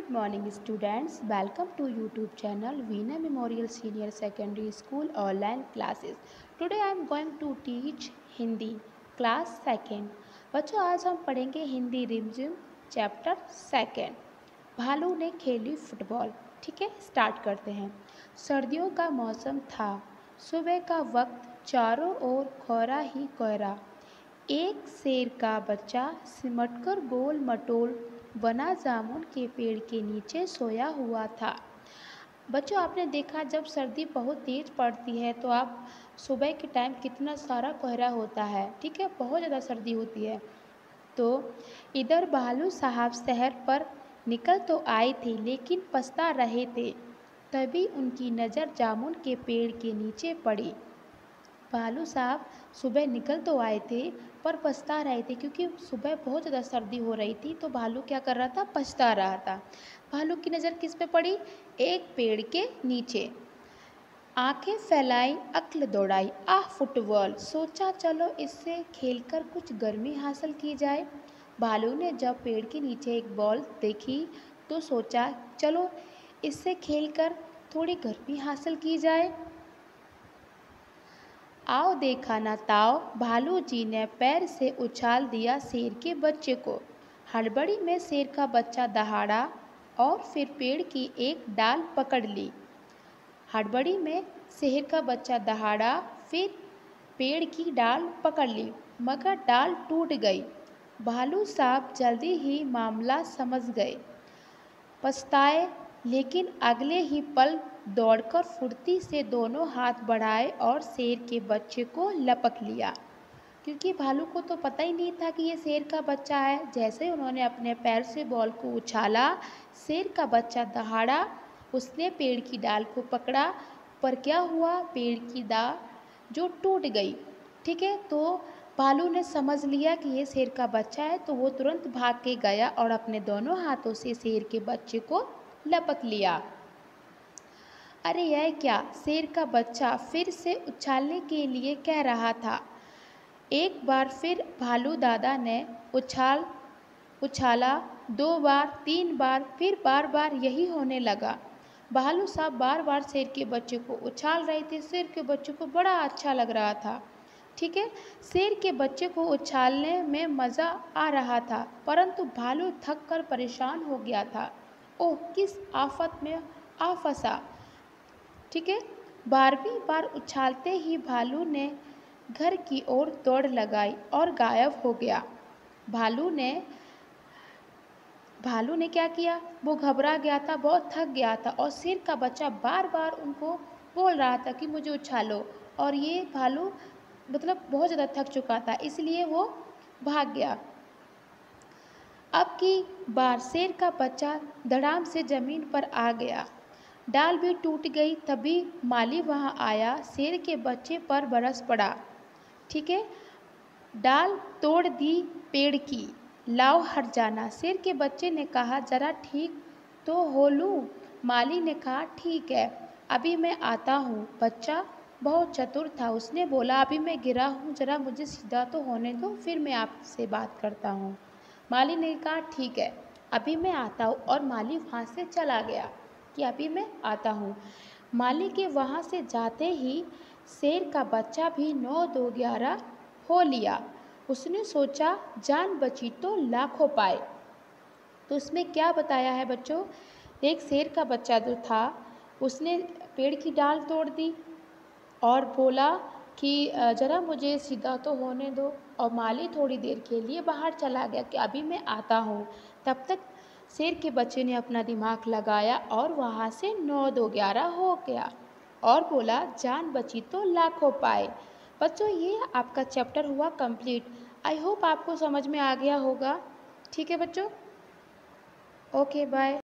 Good morning students, welcome to YouTube channel Veena Memorial Senior Secondary School online classes. Today I am going to teach Hindi class second. बच्चों आज हम पढ़ेंगे हिंदी रिमझिम chapter second. भालू ने खेली football. ठीक है, स्टार्ट करते हैं। सर्दियों का मौसम था। सुबह का वक्त चारों ओर कोहरा ही कोहरा। एक शेर का बच्चा सिमटकर गोल मटोल बना जामुन के पेड़ के नीचे सोया हुआ था। बच्चों आपने देखा जब सर्दी बहुत तेज़ पड़ती है तो आप सुबह के टाइम कितना सारा कोहरा होता है। ठीक है, बहुत ज़्यादा सर्दी होती है। तो इधर भालू साहब शहर पर निकल तो आए थे लेकिन पछता रहे थे। तभी उनकी नज़र जामुन के पेड़ के नीचे पड़ी। भालू साहब सुबह निकल तो आए थे पर पछता रहे थे क्योंकि सुबह बहुत ज़्यादा सर्दी हो रही थी। तो भालू क्या कर रहा था, पछता रहा था। भालू की नज़र किस पे पड़ी, एक पेड़ के नीचे। आंखें फैलाई, अक्ल दौड़ाई, आह फुटबॉल, सोचा चलो इससे खेलकर कुछ गर्मी हासिल की जाए। भालू ने जब पेड़ के नीचे एक बॉल देखी तो सोचा चलो इससे खेलकर थोड़ी गर्मी हासिल की जाए। आओ देखा ना ताओ, भालू जी ने पैर से उछाल दिया शेर के बच्चे को। हड़बड़ी में शेर का बच्चा दहाड़ा और फिर पेड़ की एक डाल पकड़ ली। हड़बड़ी में शेर का बच्चा दहाड़ा, फिर पेड़ की डाल पकड़ ली, मगर डाल टूट गई। भालू साहब जल्दी ही मामला समझ गए। पछताए, लेकिन अगले ही पल दौड़कर फुर्ती से दोनों हाथ बढ़ाए और शेर के बच्चे को लपक लिया। क्योंकि भालू को तो पता ही नहीं था कि ये शेर का बच्चा है। जैसे ही उन्होंने अपने पैर से बॉल को उछाला, शेर का बच्चा दहाड़ा, उसने पेड़ की डाल को पकड़ा, पर क्या हुआ, पेड़ की डाल जो टूट गई। ठीक है, तो भालू ने समझ लिया कि ये शेर का बच्चा है तो वो तुरंत भाग के गया और अपने दोनों हाथों से शेर के बच्चे को लपक लिया। अरे यह क्या, शेर का बच्चा फिर से उछालने के लिए कह रहा था। एक बार फिर भालू दादा ने उछाला, 2 बार, 3 बार, फिर बार बार यही होने लगा। भालू साहब बार बार शेर के बच्चे को उछाल रहे थे। शेर के बच्चे को बड़ा अच्छा लग रहा था। ठीक है, शेर के बच्चे को उछालने में मज़ा आ रहा था, परंतु भालू थक कर परेशान हो गया था। ओह, किस आफत में आ फंसा। ठीक है, 12वीं बार उछालते ही भालू ने घर की ओर दौड़ लगाई और गायब हो गया। भालू ने क्या किया, वो घबरा गया था, बहुत थक गया था और शेर का बच्चा बार बार उनको बोल रहा था कि मुझे उछालो, और ये भालू बहुत ज़्यादा थक चुका था, इसलिए वो भाग गया। अब की बार शेर का बच्चा धड़ाम से ज़मीन पर आ गया। डाल भी टूट गई। तभी माली वहाँ आया, शेर के बच्चे पर बरस पड़ा। ठीक है, डाल तोड़ दी पेड़ की, लाओ हट जाना। शेर के बच्चे ने कहा जरा ठीक तो हो लूँ। माली ने कहा ठीक है, अभी मैं आता हूँ। बच्चा बहुत चतुर था, उसने बोला अभी मैं गिरा हूँ, जरा मुझे सीधा तो होने दो, फिर मैं आपसे बात करता हूँ। माली ने कहा ठीक है, अभी मैं आता हूँ, और माली वहाँ से चला गया कि अभी मैं आता हूँ। माली के वहाँ से जाते ही शेर का बच्चा भी 9-2-11 हो लिया। उसने सोचा जान बची तो लाखों पाए। तो उसमें क्या बताया है बच्चों, एक शेर का बच्चा जो था उसने पेड़ की डाल तोड़ दी और बोला कि ज़रा मुझे सीधा तो होने दो, और माली थोड़ी देर के लिए बाहर चला गया कि अभी मैं आता हूँ। तब तक शेर के बच्चे ने अपना दिमाग लगाया और वहाँ से 9-2-11 हो गया और बोला जान बची तो लाखों पाए। बच्चों ये आपका चैप्टर हुआ कंप्लीट। आई होप आपको समझ में आ गया होगा। ठीक है बच्चों, ओके बाय।